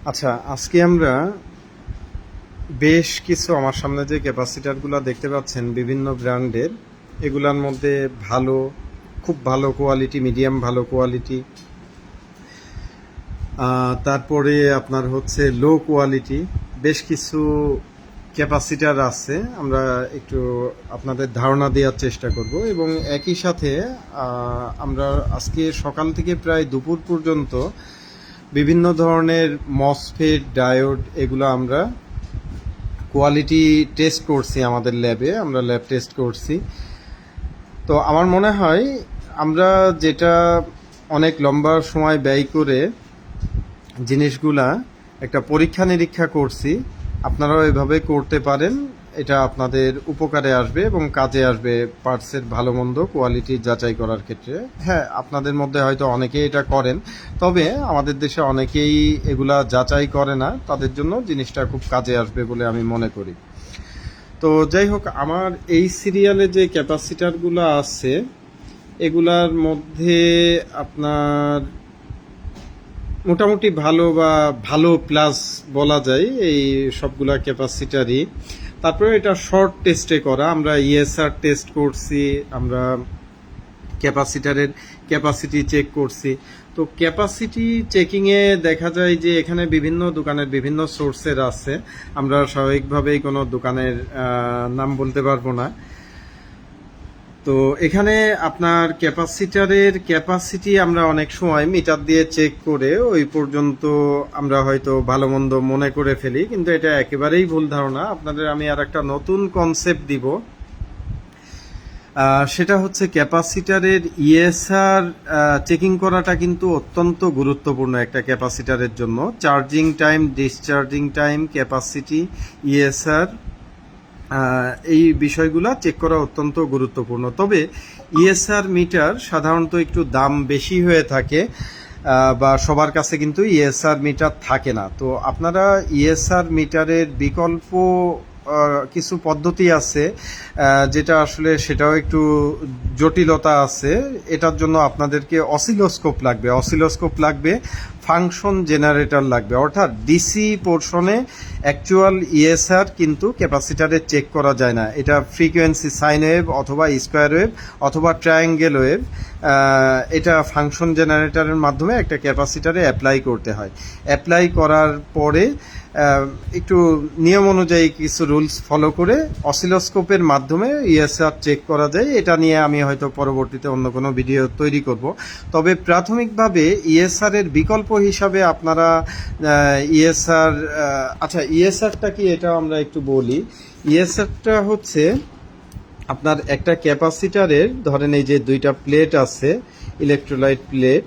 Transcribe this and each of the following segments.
আচ্ছা, আজকে আমরা বেশ কিছু আমার সামনে যে ক্যাপাসিটারগুলো দেখতে পাচ্ছেন বিভিন্ন ব্র্যান্ডের, এগুলার মধ্যে ভালো, খুব ভালো কোয়ালিটি, মিডিয়াম ভালো কোয়ালিটি, তারপরে আপনার হচ্ছে লো কোয়ালিটি, বেশ কিছু ক্যাপাসিটার আছে। আমরা একটু আপনাদের ধারণা দেওয়ার চেষ্টা করব এবং একই সাথে আমরা আজকে সকাল থেকে প্রায় দুপুর পর্যন্ত বিভিন্ন ধরনের মসফেট, ডায়োড এগুলো আমরা কোয়ালিটি টেস্ট করছি আমাদের ল্যাবে, আমরা ল্যাব টেস্ট করছি। তো আমার মনে হয় আমরা যেটা অনেক লম্বা সময় ব্যয় করে জিনিসগুলা একটা পরীক্ষা নিরীক্ষা করছি, আপনারাও এভাবে করতে পারেন। এটা আপনাদের উপকারে আসবে এবং কাজে আসবে পার্টসের ভালো মন্দ কোয়ালিটি যাচাই করার ক্ষেত্রে। হ্যাঁ, আপনাদের মধ্যে হয়তো অনেকেই এটা করেন, তবে আমাদের দেশে অনেকেই এগুলা যাচাই করে না, তাদের জন্য জিনিসটা খুব কাজে আসবে বলে আমি মনে করি। তো যাই হোক, আমার এই সিরিয়ালে যে ক্যাপাসিটারগুলো আছে এগুলার মধ্যে আপনার মোটামুটি ভালো বা ভালো প্লাস বলা যায় এই সবগুলা ক্যাপাসিটারই। তারপরে এটা শর্ট টেস্টে করা, আমরা ইএসআর টেস্ট করছি, আমরা ক্যাপাসিটারের ক্যাপাসিটি চেক করছি। তো ক্যাপাসিটি চেকিংয়ে দেখা যায় যে এখানে বিভিন্ন দোকানের বিভিন্ন সোর্সের আছে, আমরা স্বাভাবিকভাবেই কোনো দোকানের নাম বলতে পারবো না। তো এখানে আপনার ক্যাপাসিটারের ক্যাপাসিটি আমরা অনেক সময় মিটার দিয়ে চেক করে ওই পর্যন্ত আমরা হয়তো ভালো মন্দ মনে করে ফেলি, কিন্তু এটা একেবারেই ভুল ধারণা। আপনাদের আমি আর একটা নতুন কনসেপ্ট দিব, সেটা হচ্ছে ক্যাপাসিটারের ইএসআর চেকিং করাটা কিন্তু অত্যন্ত গুরুত্বপূর্ণ একটা ক্যাপাসিটারের জন্য। Charging time, discharging time, capacity, ESR, এই বিষয়গুলো চেক করা অত্যন্ত গুরুত্বপূর্ণ। তবে ইএসআর মিটার সাধারণত একটু দাম বেশি হয়ে থাকে, বা সবার কাছে কিন্তু ইএসআর মিটার থাকে না। তো আপনারা ইএসআর মিটারের বিকল্প কিছু পদ্ধতি আছে, যেটা আসলে সেটাও একটু জটিলতা আছে। এটার জন্য আপনাদেরকে অসিলোস্কোপ লাগবে, ফাংশন জেনারেটর লাগবে, অর্থাৎ ডিসি পোর্শনে অ্যাকচুয়াল ইএসআর কিন্তু ক্যাপাসিটারে চেক করা যায় না। এটা ফ্রিকোয়েন্সি সাইন ওয়েভ অথবা স্কোয়ার ওয়েভ অথবা ট্রায়াঙ্গেল ওয়েভ, এটা ফাংশন জেনারেটরের মাধ্যমে একটা ক্যাপাসিটারে অ্যাপ্লাই করতে হয়। অ্যাপ্লাই করার পরে একটু নিয়ম অনুযায়ী কিছু রুলস ফলো করে অসিলোস্কোপের মাধ্যমে ইএসআর চেক করা যায়। এটা নিয়ে আমি হয়তো পরবর্তীতে অন্য কোনো ভিডিও তৈরি করব। তবে প্রাথমিকভাবে ইএসআর এর বিকল্প হিসাবে আপনারা ইএসআর, আচ্ছা ইএসআরটা কি এটা আমরা একটু বলি। ইএসআরটা হচ্ছে আপনার একটা ক্যাপাসিটারের, ধরেন এই যে দুইটা প্লেট আছে, ইলেকট্রোলাইট প্লেট।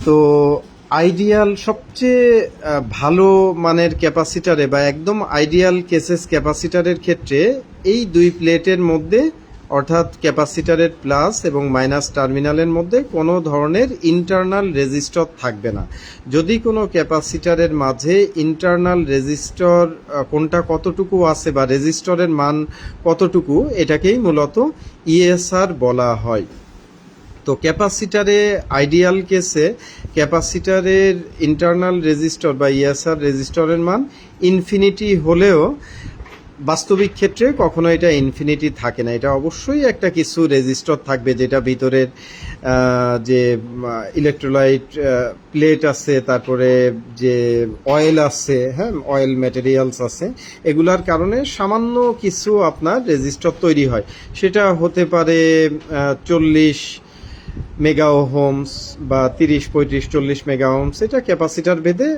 তো আইডিয়াল সবচেয়ে ভালো মানের ক্যাপাসিটারে বা একদম আইডিয়াল কেসেস ক্যাপাসিটারের ক্ষেত্রে এই দুই প্লেটের মধ্যে, অর্থাৎ ক্যাপাসিটারের প্লাস এবং মাইনাস টার্মিনালের মধ্যে কোনো ধরনের ইন্টারনাল রেজিস্টর থাকবে না। যদি কোনো ক্যাপাসিটারের মাঝে ইন্টারনাল রেজিস্টর কোনটা কতটুকু আছে বা রেজিস্টরের মান কতটুকু, এটাকেই মূলত ইএসআর বলা হয়। তো ক্যাপাসিটারে আইডিয়াল কেসে ক্যাপাসিটারের ইন্টারনাল রেজিস্টর বা ইএসআর রেজিস্টরের মান ইনফিনিটি হলেও বাস্তবিক ক্ষেত্রে কখনো এটা ইনফিনিটি থাকে না। এটা অবশ্যই একটা কিছু রেজিস্টর থাকবে, যেটা ভিতরের যে ইলেকট্রোলাইট প্লেট আছে, তারপরে যে অয়েল আছে, হ্যাঁ অয়েল ম্যাটেরিয়ালস আছে, এগুলার কারণে সামান্য কিছু আপনার রেজিস্টর তৈরি হয়। সেটা হতে পারে 40 মেগা ওহমস বা 30, 35, 40 মেগা ওহমস। এটা ক্যাপাসিটার ভেদে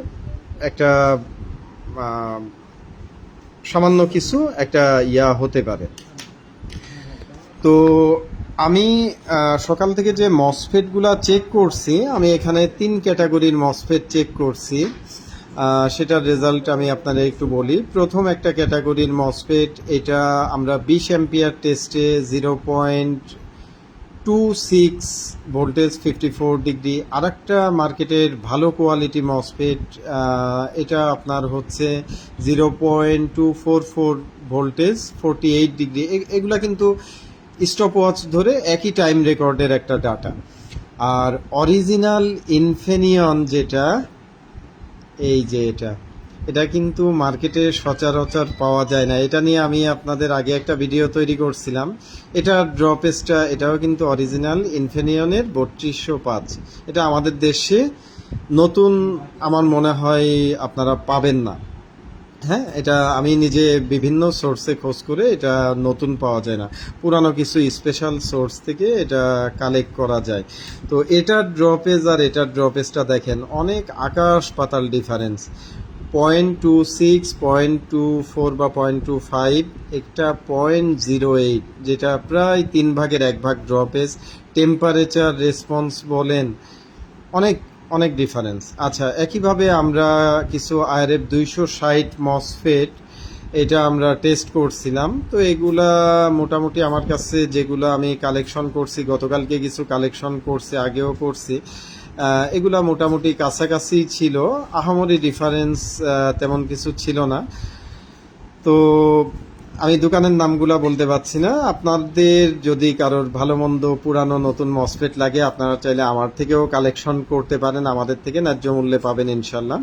একটা সামান্য কিছু একটা হতে পারে। তো আমি সকাল থেকে যে মসফেটগুলা চেক করছি, আমি এখানে 3 ক্যাটাগরির মসফেট চেক করছি। সেটার রেজাল্ট আমি আপনাদের একটু বলি। প্রথম একটা ক্যাটাগরির মসফেট, এটা আমরা 20 অ্যাম্পিয়ার টেস্টে 0.26 ভোল্টেজ 54 ডিগ্রি। আর একটা মার্কেটের ভালো কোয়ালিটি মসফেট, এটা আপনার হচ্ছে 0.244 ভোল্টেজ 48 ডিগ্রি। এগুলা কিন্তু স্টপ ওয়াচ ধরে একই টাইম রেকর্ডের একটা ডাটা। আর অরিজিনাল ইনফিনিয়ন যেটা, এই যে এটা এটা কিন্তু মার্কেটে সচরাচর পাওয়া যায় না। এটা নিয়ে আমি আপনাদের আগে একটা ভিডিও তৈরি করছিলাম। এটার ড্রপেসটা এটাও কিন্তু অরিজিনাল ইনফিনিয়নের 3205। এটা আমাদের দেশে নতুন আমার মনে হয় আপনারা পাবেন না। হ্যাঁ, এটা আমি নিজে বিভিন্ন সোর্সে খোঁজ করে এটা নতুন পাওয়া যায় না, পুরানো কিছু স্পেশাল সোর্স থেকে এটা কালেক্ট করা যায়। তো এটার ড্রপেজ আর এটার ড্রপেজটা দেখেন অনেক আকাশ পাতাল ডিফারেন্স। 0.26, 0.24 বা 0.25, একটা 0.08, যেটা প্রায় 3/1 ড্রপেজ। টেম্পারেচার রেসপন্স বলেন অনেক অনেক ডিফারেন্স। আচ্ছা, একইভাবে আমরা কিছু IRF 260 মসফেট এটা আমরা টেস্ট করছিলাম। তো এগুলা মোটামুটি আমার কাছে যেগুলো আমি কালেকশন করছি, গতকালকে কিছু কালেকশন করছি, আগেও করছি, এগুলা মোটামুটি কাছাকাছি ছিল, আহামরি ডিফারেন্স তেমন কিছু ছিল না। তো আমি দোকানের নামগুলা বলতে পারছি না। আপনাদের যদি কারোর ভালো মন্দ পুরানো নতুন মসফেট লাগে, আপনারা চাইলে আমার থেকেও কালেকশন করতে পারেন, আমাদের থেকে ন্যায্য মূল্যে পাবেন ইনশাল্লাহ।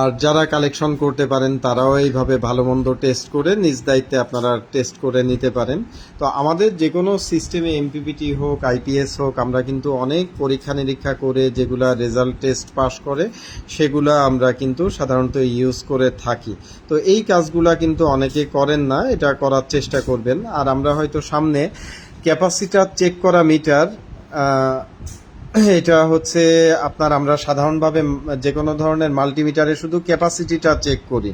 আর যারা কালেকশন করতে পারেন তারাও এইভাবে ভালো মন্দ টেস্ট করে নিজ দায়িত্বে আপনারা টেস্ট করে নিতে পারেন। তো আমাদের যে কোনো সিস্টেমে এমপিপিটি হোক, আইপিএস হোক, আমরা কিন্তু অনেক পরীক্ষা নিরীক্ষা করে যেগুলা রেজাল্ট টেস্ট পাস করে সেগুলা আমরা কিন্তু সাধারণত ইউজ করে থাকি। তো এই কাজগুলা কিন্তু অনেকে করেন না, এটা করার চেষ্টা করবেন। আর আমরা হয়তো সামনে ক্যাপাসিটার চেক করা মিটার, এটা হচ্ছে আপনার, আমরা সাধারণভাবে যে কোনো ধরনের মাল্টিমিটারে শুধু ক্যাপাসিটিটা চেক করি।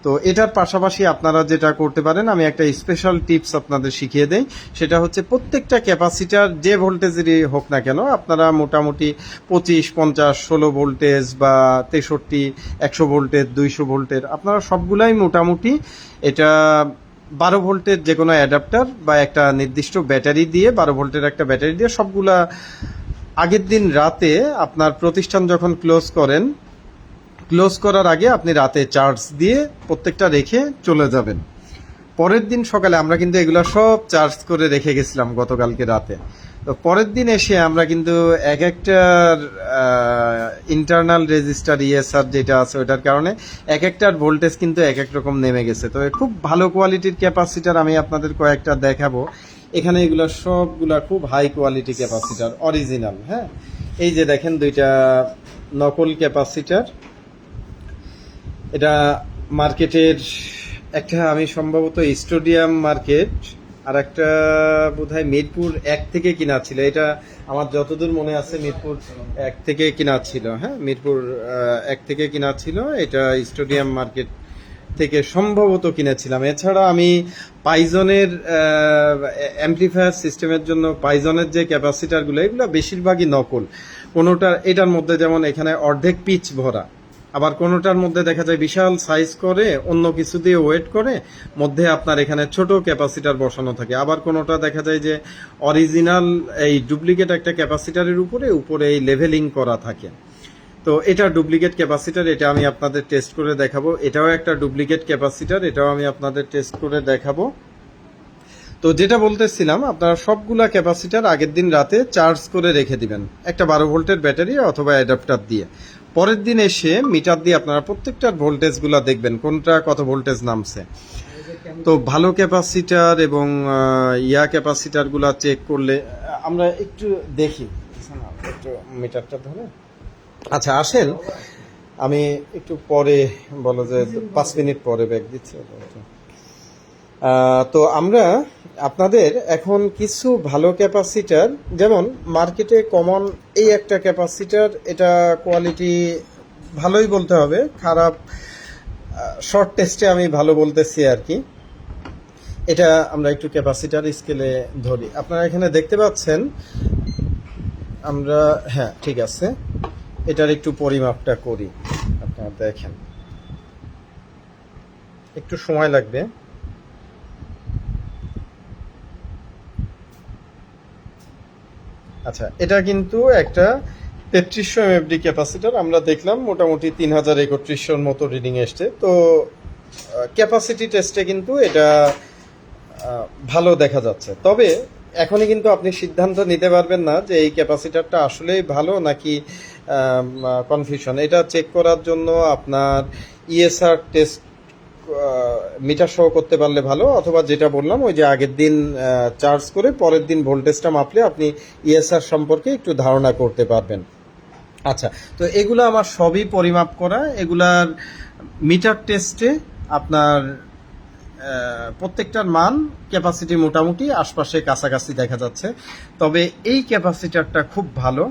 তো এটার পাশাপাশি আপনারা যেটা করতে পারেন, আমি একটা স্পেশাল টিপস আপনাদের শিখিয়ে দেই। সেটা হচ্ছে প্রত্যেকটা ক্যাপাসিটার যে ভোল্টেজেরই হোক না কেন, আপনারা মোটামুটি 25, 50, 16 ভোল্টেজ বা 63, 100 ভোল্টের, 200 ভোল্টের, আপনারা সবগুলাই মোটামুটি এটা 12 ভোল্টের যে কোনো অ্যাডাপ্টার বা একটা নির্দিষ্ট ব্যাটারি দিয়ে, 12 ভোল্টের একটা ব্যাটারি দিয়ে সবগুলা আগের দিন রাতে আপনার প্রতিষ্ঠান যখন ক্লোজ করেন, ক্লোজ করার আগে আপনি রাতে চার্জ দিয়ে প্রত্যেকটা রেখে চলে যাবেন। পরের দিন সকালে আমরা কিন্তু এগুলো সব চার্জ করে রেখে গেছিলাম গতকালকে রাতে। তো পরের দিন এসে আমরা কিন্তু এক একটার ইন্টারনাল রেজিস্টার ইএসআর যেটা আছে ওটার কারণে এক একটার ভোল্টেজ কিন্তু এক এক রকম নেমে গেছে। তো খুব ভালো কোয়ালিটির ক্যাপাসিটার আমি আপনাদের কয়েকটা দেখাবো। এখানে এগুলো সবগুলা খুব হাই কোয়ালিটি ক্যাপাসিটার, অরিজিনাল। হ্যাঁ, এই যে দেখেন দুইটা নকল ক্যাপাসিটার। এটা মার্কেটের একটা, আমি সম্ভবত স্টেডিয়াম মার্কেট, আর একটা বোধহয় মিরপুর 1 থেকে কিনা ছিল। এটা আমার যতদূর মনে আছে মিরপুর 1 থেকে কিনা ছিল। হ্যাঁ, মিরপুর 1 থেকে কিনা ছিল। এটা স্টেডিয়াম মার্কেট থেকে সম্ভবত কিনেছিলাম। এছাড়া আমি পাইজনের অ্যাম্পলিফায়ার সিস্টেমের জন্য পাইজনের যে ক্যাপাসিটারগুলো, এগুলো বেশিরভাগই নকল। কোনোটা এটার মধ্যে যেমন এখানে অর্ধেক পিচ ভরা, আবার কোনোটার মধ্যে দেখা যায় বিশাল সাইজ করে অন্য কিছু দিয়ে ওয়েট করে, মধ্যে আপনার এখানে ছোট ক্যাপাসিটার বসানো থাকে। আবার কোনোটা দেখা যায় যে অরিজিনাল এই ডুপ্লিকেট একটা ক্যাপাসিটারের উপরে এই লেভেলিং করা থাকে। তো এটা ডুপ্লিকেট ক্যাপাসিটার, এটা আমি আপনাদের টেস্ট করে দেখাবো। এটাও একটা ডুপ্লিকেট ক্যাপাসিটার, এটাও আমি আপনাদের টেস্ট করে দেখাবো। তো যেটা বলতেছিলাম, আপনারা সবগুলা ক্যাপাসিটার আগের দিন রাতে চার্জ করে রেখে দিবেন একটা 12 ভোল্টের ব্যাটারি অথবা অ্যাডাপ্টার দিয়ে। পরের দিন এসে মিটার দিয়ে আপনারা প্রত্যেকটার ভোল্টেজগুলো দেখবেন কোনটা কত ভোল্টেজ নামছে। তো ভালো ক্যাপাসিটার এবং ক্যাপাসিটারগুলো চেক করলে আমরা একটু দেখি, একটু মিটারটা ধরে। আচ্ছা আসেন, আমি একটু পরে, বলো যে 5 মিনিট পরে ব্যাক দিচ্ছি। তো আমরা আপনাদের এখন কিছু ভালো ক্যাপাসিটার, যেমন মার্কেটে কমন এই একটা ক্যাপাসিটার, এটা কোয়ালিটি ভালোই বলতে হবে, খারাপ শর্ট টেস্টে আমি ভালো বলতেছি আর কি। এটা আমরা একটু ক্যাপাসিটার স্কেলে ধরি, আপনারা এখানে দেখতে পাচ্ছেন আমরা, হ্যাঁ ঠিক আছে, এটার একটু পরিমাপটা করি, আপনারা দেখেন, একটু সময় লাগবে। আচ্ছা, এটা কিন্তু একটা 3300 এমএফডি ক্যাপাসিটার, আমরা দেখলাম মোটামুটি 3031 মতো রিডিং এসছে। তো ক্যাপাসিটি টেস্টে কিন্তু এটা ভালো দেখা যাচ্ছে। তবে এখনই কিন্তু আপনি সিদ্ধান্ত নিতে পারবেন না যে এই ক্যাপাসিটারটা আসলেই ভালো নাকি কনফিউশন। এটা চেক করার জন্য আপনার ইএসআর টেস্ট মিটার সহ করতে পারলে ভালো, অথবা যেটা বললাম ওই যে আগের দিন চার্জ করে পরের দিন ভোল্টেজটা মাপলে আপনি ইএসআর সম্পর্কে একটু ধারণা করতে পারবেন। আচ্ছা, তো এগুলো আমার সবই পরিমাপ করা, এগুলার মিটার টেস্টে আপনার প্রত্যেকটার মান ক্যাপাসিটি মোটামুটি আশপাশে কাছাকাছি দেখা যাচ্ছে। তবে এই ক্যাপাসিটারটা খুব ভালো,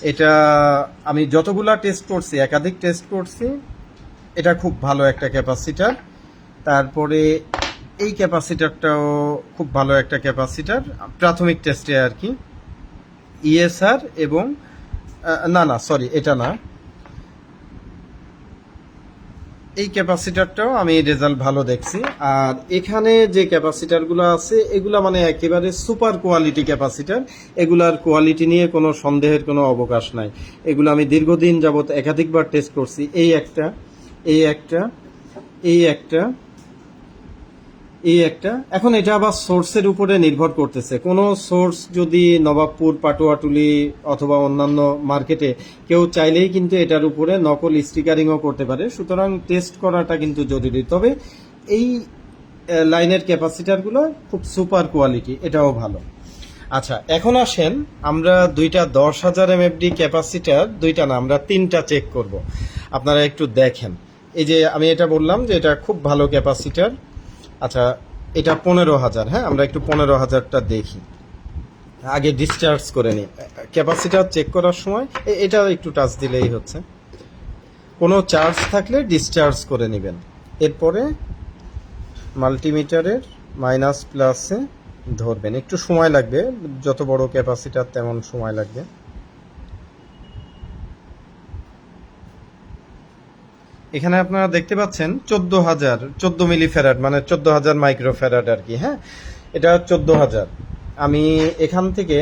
এটা আমি যতগুলা টেস্ট করছি, একাধিক টেস্ট করছি, এটা খুব ভালো একটা ক্যাপাসিটার। তারপরে এই ক্যাপাসিটারটাও খুব ভালো একটা ক্যাপাসিটার প্রাথমিক টেস্টে আর কি। ইএসআর এবং না সরি, এটা না, এই ক্যাপাসিটারটাও আমি রেজাল্ট ভালো দেখছি। আর এখানে যে ক্যাপাসিটারগুলো আছে এগুলা মানে একেবারে সুপার কোয়ালিটি ক্যাপাসিটার, এগুলার কোয়ালিটি নিয়ে কোনো সন্দেহের কোনো অবকাশ নাই। এগুলো আমি দীর্ঘদিন যাবত একাধিকবার টেস্ট করছি। এই একটা, এই একটা, এই একটা, এই একটা। এখন এটা আবার সোর্সের উপরে নির্ভর করতেছে। কোনো সোর্স যদি নবাবপুর, পাটুয়াটুলি অথবা অন্যান্য মার্কেটে কেউ চাইলেই কিন্তু এটার উপরে নকল স্টিকারিংও করতে পারে, সুতরাং টেস্ট করাটা কিন্তু জরুরি। তবে এই লাইনের ক্যাপাসিটারগুলো খুব সুপার কোয়ালিটি, এটাও ভালো। আচ্ছা, এখন আসেন আমরা দুইটা 10,000 mfd ক্যাপাসিটার, দুইটা না আমরা তিনটা চেক করব। আপনারা একটু দেখেন, এই যে আমি এটা বললাম যে এটা খুব ভালো ক্যাপাসিটার। আচ্ছা, এটা 15,000, হ্যাঁ আমরা একটু 15,000টা দেখি, আগে ডিসচার্জ করে নিই। ক্যাপাসিটার চেক করার সময় এটা একটু টাচ দিলেই হচ্ছে, কোনো চার্জ থাকলে ডিসচার্জ করে নেবেন। এরপরে মাল্টিমিটারের মাইনাস প্লাসে ধরবেন, একটু সময় লাগবে, যত বড় ক্যাপাসিটার তেমন সময় লাগবে। এখানে আপনারা দেখতে পাচ্ছেন 14 মিলিফ্যারাড, মানে 14,000 মাইক্রোফ্যারাড আর কি। হ্যাঁ, এটা 14,000। আমি এখান থেকে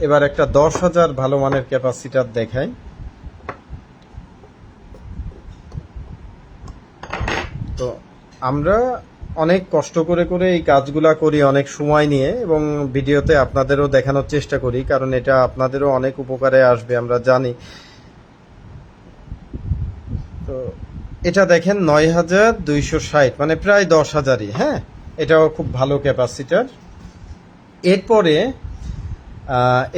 এবার একটা 10,000 ভালো মানের ক্যাপাসিটার দেখাই। তো আমরা অনেক কষ্ট করে করে এই কাজগুলা করি, অনেক সময় নিয়ে, এবং ভিডিওতে আপনাদেরও দেখানোর চেষ্টা করি, কারণ এটা আপনাদেরও অনেক উপকারে আসবে আমরা জানি। তো এটা দেখেন 9,260, মানে প্রায় 10,000ই। হ্যাঁ, এটাও খুব ভালো ক্যাপাসিটার। এরপরে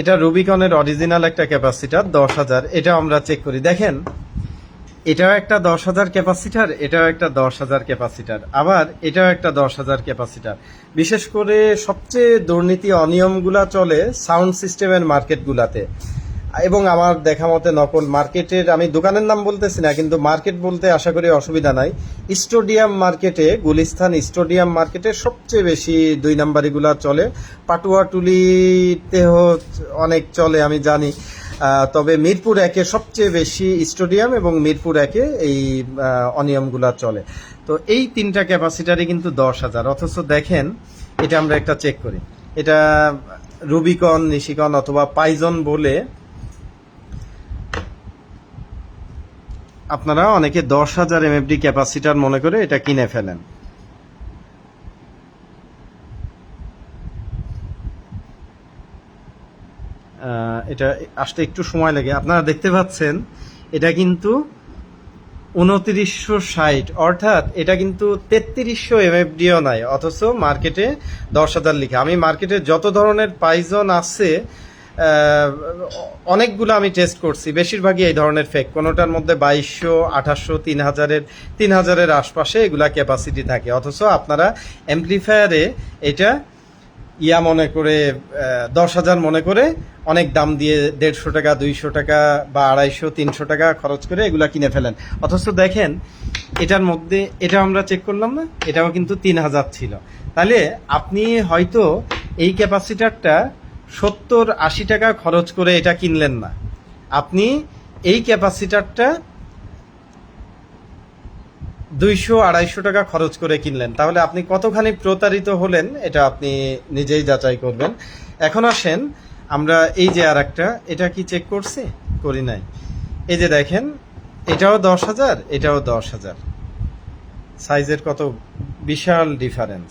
এটা রুবিকনের অরিজিনাল একটা ক্যাপাসিটার 10,000, এটা আমরা চেক করি। দেখেন এটাও একটা 10,000 ক্যাপাসিটার, এটাও একটা 10,000 ক্যাপাসিটার, আবার এটাও একটা 10,000 ক্যাপাসিটার। বিশেষ করে সবচেয়ে দুর্নীতি অনিয়মগুলা চলে সাউন্ড সিস্টেমের মার্কেটগুলাতে, এবং আমার দেখা মতে নকল মার্কেটের, আমি দোকানের নাম বলতেছি না, কিন্তু মার্কেট বলতে আশা করি অসুবিধা নাই। স্টেডিয়াম মার্কেটে, গুলিস্তান স্টেডিয়াম মার্কেটে সবচেয়ে বেশি 2 নাম্বারিগুলা চলে। পাটুয়াটুলিতেও অনেক চলে আমি জানি, তবে মিরপুর 1-এ সবচেয়ে বেশি স্টেডিয়াম এবং মিরপুর 1-এ এই অনিয়মগুলা চলে। তো এই তিনটা ক্যাপাসিটারই কিন্তু 10,000। অথচ দেখেন এটা আমরা একটা চেক করি, এটা রুবিকন, নিশিকন অথবা পাইজন বলে আপনারা অনেকে 10,000 mfd ক্যাপাসিটার মনে করে এটা কিনে ফেলেন। এটা আসতে একটু সময় লাগে। আপনারা দেখতে পাচ্ছেন এটা কিন্তু 2960, অর্থাৎ এটা কিন্তু 3300 mfdও নাই, অথচ মার্কেটে 10,000 লিখা। আমি মার্কেটে যত ধরনের পাইজন আছে অনেকগুলো আমি টেস্ট করছি, বেশিরভাগই এই ধরনের ফেক। কোনোটার মধ্যে 2200, 2800, 3,000-এর আশপাশে এগুলা ক্যাপাসিটি থাকে, অথচ আপনারা অ্যাম্প্লিফায়ারে এটা মনে করে 10,000 মনে করে অনেক দাম দিয়ে 150 টাকা, 200 টাকা বা 250, 300 টাকা খরচ করে এগুলা কিনে ফেলেন। অথচ দেখেন এটার মধ্যে, এটা আমরা চেক করলাম না, এটাও কিন্তু 3,000 ছিল। তাহলে আপনি হয়তো এই ক্যাপাসিটারটা 70-80 টাকা খরচ করে এটা কিনলেন না, আপনি এই ক্যাপাসিটারটা 200-250 টাকা খরচ করে কিনলেন। তাহলে আপনি কতখানি প্রতারিত হলেন এটা আপনি নিজেই যাচাই করবেন। এখন আসেন আমরা এই যে আর একটা, এটা কি চেক করছি? করি নাই। এই যে দেখেন এটাও 10,000, এটাও 10,000, সাইজের কত বিশাল ডিফারেন্স।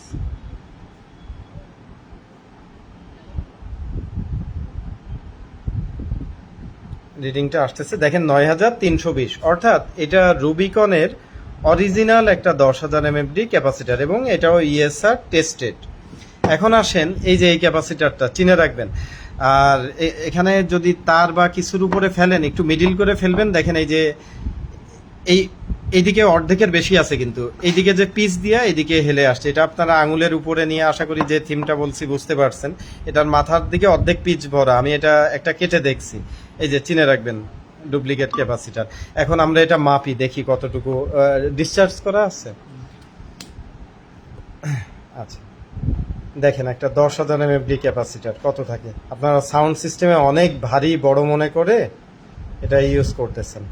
রিডিংটা আসতেছে, দেখেন 9320, অর্থাৎ এটা রুবিকনের অরিজিনাল একটা 10,000 mfd ক্যাপাসিটার এবং এটাও ইএসআর টেস্টেড। এখন আসেন এই যে এই ক্যাপাসিটারটা চিনে রাখবেন। আর এখানে যদি তার বা কিছুর উপরে ফেলেন একটু মিডিল করে ফেলবেন, দেখেন এই যে এইদিকে অর্ধেকের বেশি আছে, কিন্তু এইদিকে যে পিচ দিয়া এইদিকে হেলে আসছে, এটা আপনারা আঙুলের উপরে নিয়ে আশা করি যে থিমটা বলছি বুঝতে পারছেন। এটার মাথার দিকে অর্ধেক পিচ ভরা, আমি এটা একটা কেটে দেখছি, এই যে চিনে রাখবেন ডুপ্লিকেট ক্যাপাসিটার। এখন আমরা এটা মাপি, দেখি কতটুকু ডিসচার্জ করা আছে। আচ্ছা দেখেন একটা 10,000 mfd ক্যাপাসিটার কত থাকে, আপনারা সাউন্ড সিস্টেমে অনেক ভারী বড় মনে করে এটা ইউজ করতেছেন।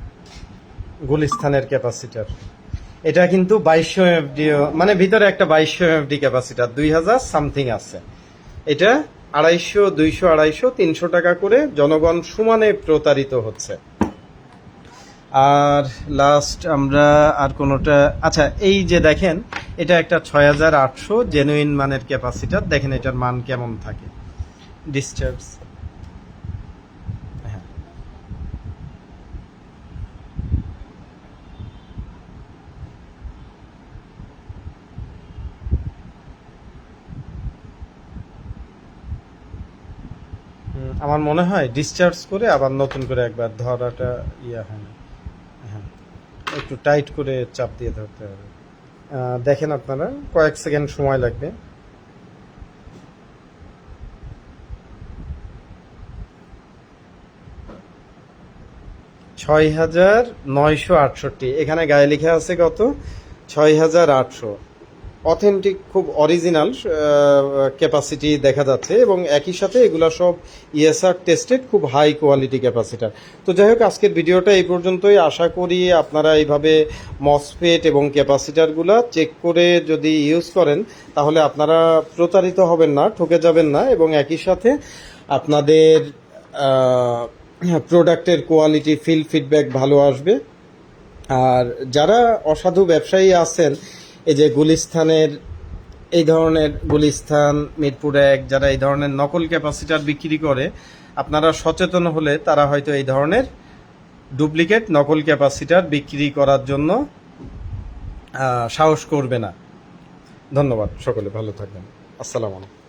গুলিস্তানের ক্যাপাসিটার, এটা কিন্তু 2200 mfd, মানে ভিতরে একটা 2200 mfd ক্যাপাসিটার 2000 সামথিং আছে। এটা 250, 200, 250, 300 টাকা করে জনগণ সমানে প্রতারিত হচ্ছে। আর লাস্ট আমরা আর কোনোটা, আচ্ছা এই যে দেখেন এটা একটা 6800 জেনুইন মানের ক্যাপাসিটার, দেখেন এটার মান কেমন থাকে ডিসচার্জ। হ্যাঁ আমার মনে হয় ডিসচার্জ করে আবার নতুন করে একবার ধরাটা ইয়া হয় না। হ্যাঁ একটু টাইট করে চাপ দিয়ে ধরতে হবে। দেখেন আপনারা কয়েক সেকেন্ড সময় লাগবে। ছয় হাজার 968, এখানে গায়ে লেখা আছে কত, 6800। অথেন্টিক খুব অরিজিনাল ক্যাপাসিটি দেখা যাচ্ছে এবং একই সাথে এগুলা সব ইএসআর টেস্টেড খুব হাই কোয়ালিটি ক্যাপাসিটার। তো যাই হোক আজকের ভিডিওটা এই পর্যন্তই। আশা করি আপনারা এইভাবে মসফেট এবং ক্যাপাসিটারগুলা চেক করে যদি ইউজ করেন তাহলে আপনারা প্রতারিত হবেন না, ঠকে যাবেন না এবং একই সাথে আপনাদের প্রোডাক্টের কোয়ালিটি ফিডব্যাক ভালো আসবে। আর যারা অসাধু ব্যবসায়ী আছেন, এই যে গুলিস্তানের এই ধরনের, গুলিস্তান, মিরপুর 1, যারা এই ধরনের নকল ক্যাপাসিটার বিক্রি করে, আপনারা সচেতন হলে তারা হয়তো এই ধরনের ডুপ্লিকেট নকল ক্যাপাসিটার বিক্রি করার জন্য সাহস করবে না। ধন্যবাদ, সকলে ভালো থাকবেন। আসসালামু আলাইকুম।